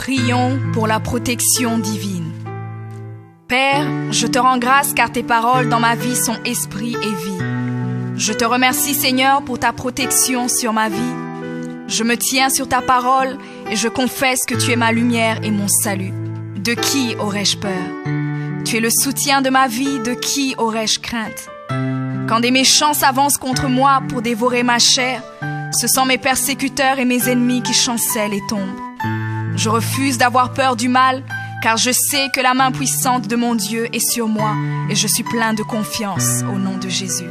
Prions pour la protection divine. Père, je te rends grâce car tes paroles dans ma vie sont esprit et vie. Je te remercie Seigneur pour ta protection sur ma vie. Je me tiens sur ta parole et je confesse que tu es ma lumière et mon salut. De qui aurais-je peur? Tu es le soutien de ma vie, de qui aurais-je crainte? Quand des méchants s'avancent contre moi pour dévorer ma chair, ce sont mes persécuteurs et mes ennemis qui chancellent et tombent. Je refuse d'avoir peur du mal, car je sais que la main puissante de mon Dieu est sur moi et je suis plein de confiance au nom de Jésus.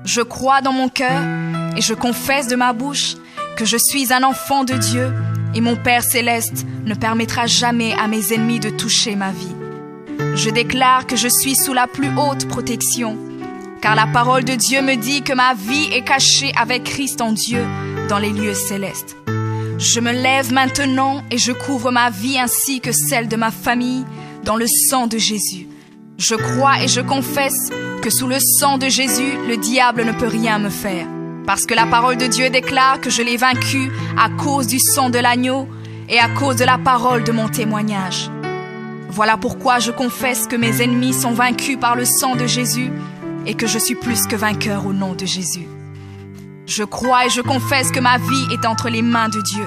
Je crois dans mon cœur et je confesse de ma bouche que je suis un enfant de Dieu et mon Père céleste ne permettra jamais à mes ennemis de toucher ma vie. Je déclare que je suis sous la plus haute protection, car la parole de Dieu me dit que ma vie est cachée avec Christ en Dieu dans les lieux célestes. Je me lève maintenant et je couvre ma vie ainsi que celle de ma famille dans le sang de Jésus. Je crois et je confesse que sous le sang de Jésus, le diable ne peut rien me faire. Parce que la parole de Dieu déclare que je l'ai vaincu à cause du sang de l'agneau et à cause de la parole de mon témoignage. Voilà pourquoi je confesse que mes ennemis sont vaincus par le sang de Jésus et que je suis plus que vainqueur au nom de Jésus. Je crois et je confesse que ma vie est entre les mains de Dieu.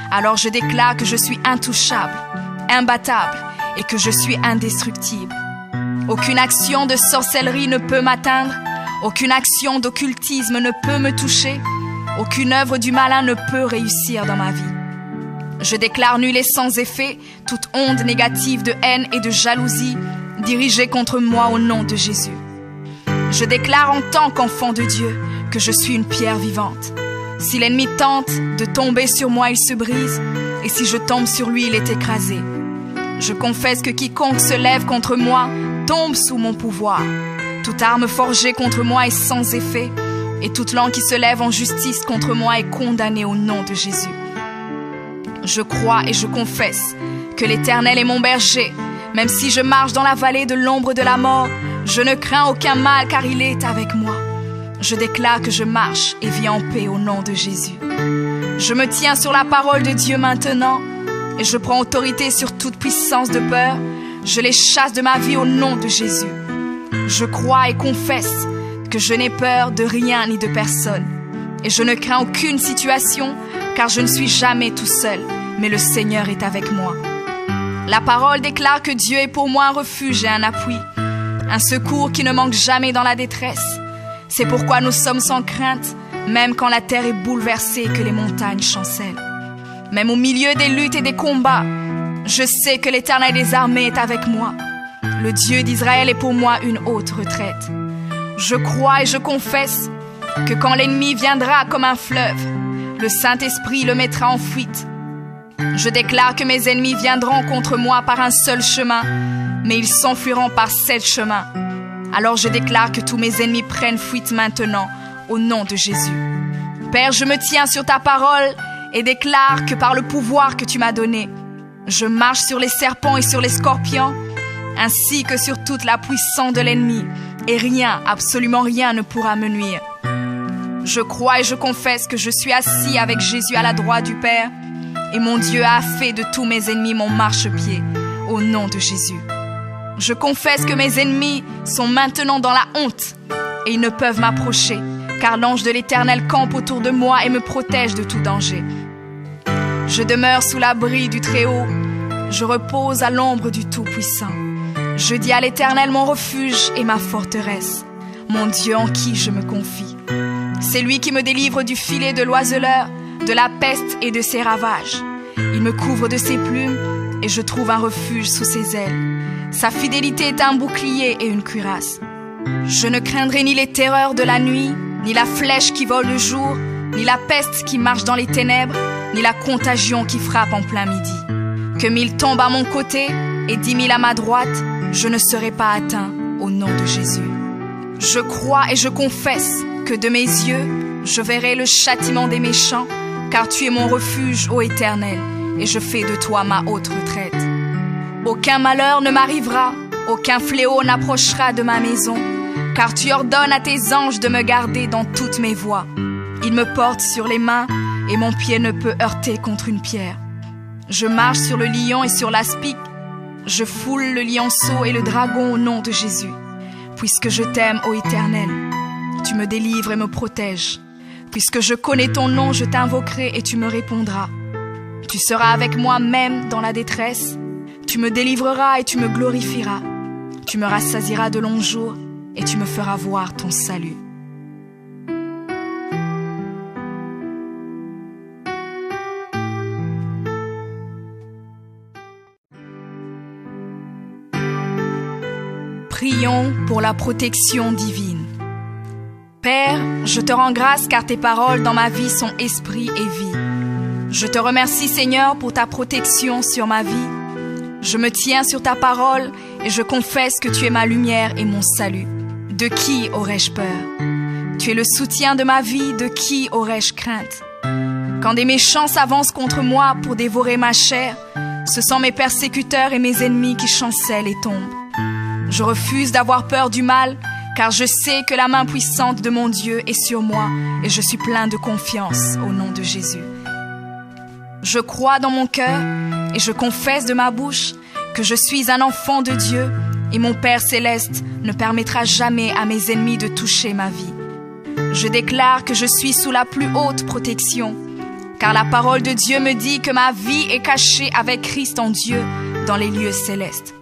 Alors je déclare que je suis intouchable, imbattable et que je suis indestructible. Aucune action de sorcellerie ne peut m'atteindre, aucune action d'occultisme ne peut me toucher, aucune œuvre du malin ne peut réussir dans ma vie. Je déclare nul et sans effet toute onde négative de haine et de jalousie dirigée contre moi au nom de Jésus. Je déclare en tant qu'enfant de Dieu que je suis une pierre vivante. Si l'ennemi tente de tomber sur moi, il se brise, et si je tombe sur lui, il est écrasé. Je confesse que quiconque se lève contre moi tombe sous mon pouvoir. Toute arme forgée contre moi est sans effet, et toute langue qui se lève en justice contre moi est condamnée au nom de Jésus. Je crois et je confesse que l'Éternel est mon berger. Même si je marche dans la vallée de l'ombre de la mort, je ne crains aucun mal car il est avec moi. Je déclare que je marche et vis en paix au nom de Jésus. Je me tiens sur la parole de Dieu maintenant et je prends autorité sur toute puissance de peur. Je les chasse de ma vie au nom de Jésus. Je crois et confesse que je n'ai peur de rien ni de personne. Et je ne crains aucune situation car je ne suis jamais tout seul, mais le Seigneur est avec moi. La parole déclare que Dieu est pour moi un refuge et un appui, un secours qui ne manque jamais dans la détresse. C'est pourquoi nous sommes sans crainte, même quand la terre est bouleversée et que les montagnes chancellent. Même au milieu des luttes et des combats, je sais que l'Éternel des armées est avec moi. Le Dieu d'Israël est pour moi une haute retraite. Je crois et je confesse que quand l'ennemi viendra comme un fleuve, le Saint-Esprit le mettra en fuite. Je déclare que mes ennemis viendront contre moi par un seul chemin, mais ils s'enfuiront par 7 chemins. Alors je déclare que tous mes ennemis prennent fuite maintenant, au nom de Jésus. Père, je me tiens sur ta parole et déclare que par le pouvoir que tu m'as donné, je marche sur les serpents et sur les scorpions, ainsi que sur toute la puissance de l'ennemi, et rien, absolument rien ne pourra me nuire. Je crois et je confesse que je suis assis avec Jésus à la droite du Père, et mon Dieu a fait de tous mes ennemis mon marchepied, au nom de Jésus. Je confesse que mes ennemis sont maintenant dans la honte et ils ne peuvent m'approcher, car l'ange de l'Éternel campe autour de moi et me protège de tout danger. Je demeure sous l'abri du Très-Haut, je repose à l'ombre du Tout-Puissant. Je dis à l'Éternel mon refuge et ma forteresse, mon Dieu en qui je me confie. C'est lui qui me délivre du filet de l'oiseleur, de la peste et de ses ravages. Il me couvre de ses plumes et je trouve un refuge sous ses ailes. Sa fidélité est un bouclier et une cuirasse. Je ne craindrai ni les terreurs de la nuit, ni la flèche qui vole le jour, ni la peste qui marche dans les ténèbres, ni la contagion qui frappe en plein midi. Que 1000 tombent à mon côté et 10 000 à ma droite, je ne serai pas atteint au nom de Jésus. Je crois et je confesse que de mes yeux, je verrai le châtiment des méchants, car tu es mon refuge, ô Éternel, et je fais de toi ma haute retraite. Aucun malheur ne m'arrivera, aucun fléau n'approchera de ma maison, car tu ordonnes à tes anges de me garder dans toutes mes voies. Ils me portent sur les mains et mon pied ne peut heurter contre une pierre. Je marche sur le lion et sur l'aspic. Je foule le lionceau et le dragon au nom de Jésus. Puisque je t'aime, ô Éternel, tu me délivres et me protèges. Puisque je connais ton nom, je t'invoquerai et tu me répondras. Tu seras avec moi même dans la détresse. Tu me délivreras et tu me glorifieras. Tu me rassasieras de longs jours et tu me feras voir ton salut. Prions pour la protection divine. Père, je te rends grâce car tes paroles dans ma vie sont esprit et vie. Je te remercie Seigneur pour ta protection sur ma vie. Je me tiens sur ta parole et je confesse que tu es ma lumière et mon salut. De qui aurais-je peur? Tu es le soutien de ma vie, de qui aurais-je crainte? Quand des méchants s'avancent contre moi pour dévorer ma chair, ce sont mes persécuteurs et mes ennemis qui chancellent et tombent. Je refuse d'avoir peur du mal, car je sais que la main puissante de mon Dieu est sur moi et je suis plein de confiance au nom de Jésus. Je crois dans mon cœur et je confesse de ma bouche que je suis un enfant de Dieu et mon Père céleste ne permettra jamais à mes ennemis de toucher ma vie. Je déclare que je suis sous la plus haute protection, car la parole de Dieu me dit que ma vie est cachée avec Christ en Dieu dans les lieux célestes.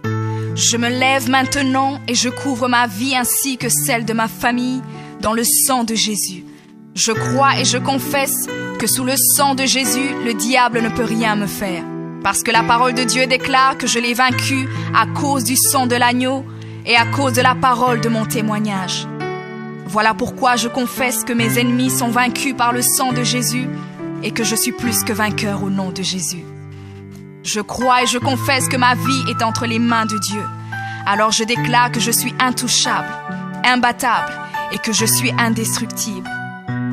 Je me lève maintenant et je couvre ma vie ainsi que celle de ma famille dans le sang de Jésus. Je crois et je confesse que sous le sang de Jésus, le diable ne peut rien me faire. Parce que la parole de Dieu déclare que je l'ai vaincu à cause du sang de l'agneau et à cause de la parole de mon témoignage. Voilà pourquoi je confesse que mes ennemis sont vaincus par le sang de Jésus et que je suis plus que vainqueur au nom de Jésus. Je crois et je confesse que ma vie est entre les mains de Dieu. Alors je déclare que je suis intouchable, imbattable et que je suis indestructible.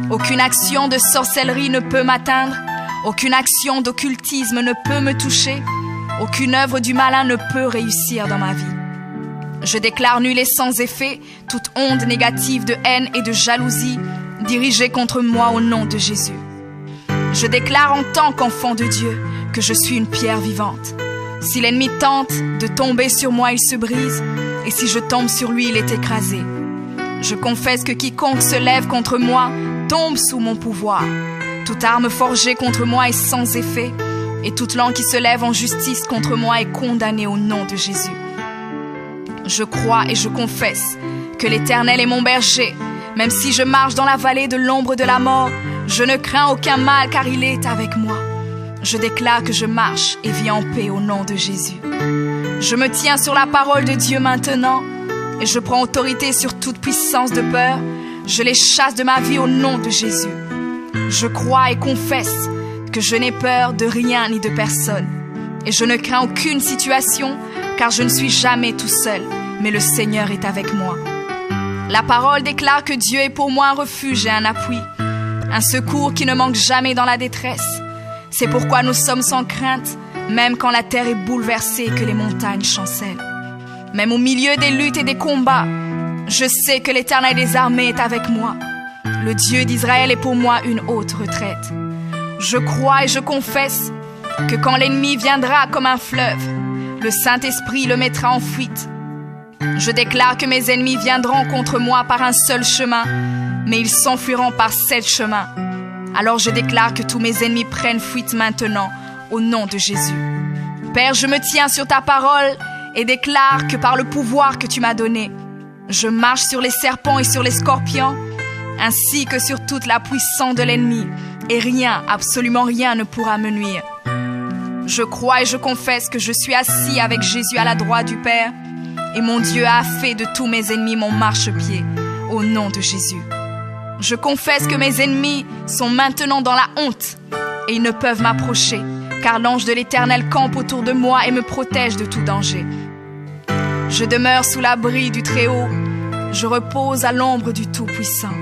Aucune action de sorcellerie ne peut m'atteindre, aucune action d'occultisme ne peut me toucher, aucune œuvre du malin ne peut réussir dans ma vie. Je déclare nul et sans effet toute onde négative de haine et de jalousie dirigée contre moi au nom de Jésus. Je déclare en tant qu'enfant de Dieu que je suis une pierre vivante. Si l'ennemi tente de tomber sur moi, il se brise, et si je tombe sur lui, il est écrasé. Je confesse que quiconque se lève contre moi tombe sous mon pouvoir. Toute arme forgée contre moi est sans effet, et toute langue qui se lève en justice contre moi est condamnée au nom de Jésus. Je crois et je confesse que l'Éternel est mon berger. Même si je marche dans la vallée de l'ombre de la mort, je ne crains aucun mal car il est avec moi. Je déclare que je marche et vis en paix au nom de Jésus. Je me tiens sur la parole de Dieu maintenant et je prends autorité sur toute puissance de peur. Je les chasse de ma vie au nom de Jésus. Je crois et confesse que je n'ai peur de rien ni de personne. Et je ne crains aucune situation car je ne suis jamais tout seul, mais le Seigneur est avec moi. La parole déclare que Dieu est pour moi un refuge et un appui, un secours qui ne manque jamais dans la détresse. C'est pourquoi nous sommes sans crainte, même quand la terre est bouleversée et que les montagnes chancellent. Même au milieu des luttes et des combats, je sais que l'Éternel des armées est avec moi. Le Dieu d'Israël est pour moi une haute retraite. Je crois et je confesse que quand l'ennemi viendra comme un fleuve, le Saint-Esprit le mettra en fuite. Je déclare que mes ennemis viendront contre moi par un seul chemin, mais ils s'enfuiront par 7 chemins. Alors je déclare que tous mes ennemis prennent fuite maintenant, au nom de Jésus. Père, je me tiens sur ta parole et déclare que par le pouvoir que tu m'as donné, je marche sur les serpents et sur les scorpions, ainsi que sur toute la puissance de l'ennemi, et rien, absolument rien ne pourra me nuire. Je crois et je confesse que je suis assis avec Jésus à la droite du Père, et mon Dieu a fait de tous mes ennemis mon marchepied, au nom de Jésus. Je confesse que mes ennemis sont maintenant dans la honte, et ils ne peuvent m'approcher, car l'ange de l'Éternel campe autour de moi et me protège de tout danger. Je demeure sous l'abri du Très-Haut, je repose à l'ombre du Tout-Puissant.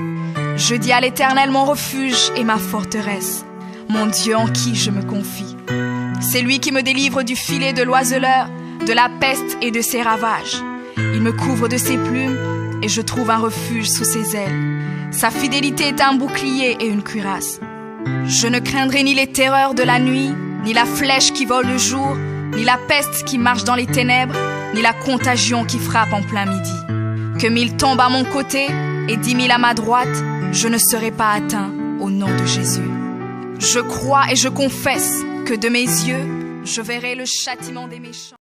Je dis à l'Éternel mon refuge et ma forteresse, mon Dieu en qui je me confie. C'est lui qui me délivre du filet de l'oiseleur, de la peste et de ses ravages. Il me couvre de ses plumes et je trouve un refuge sous ses ailes. Sa fidélité est un bouclier et une cuirasse. Je ne craindrai ni les terreurs de la nuit, ni la flèche qui vole le jour, ni la peste qui marche dans les ténèbres, ni la contagion qui frappe en plein midi. Que 1000 tombent à mon côté et 10 000 à ma droite, je ne serai pas atteint au nom de Jésus. Je crois et je confesse que de mes yeux, je verrai le châtiment des méchants.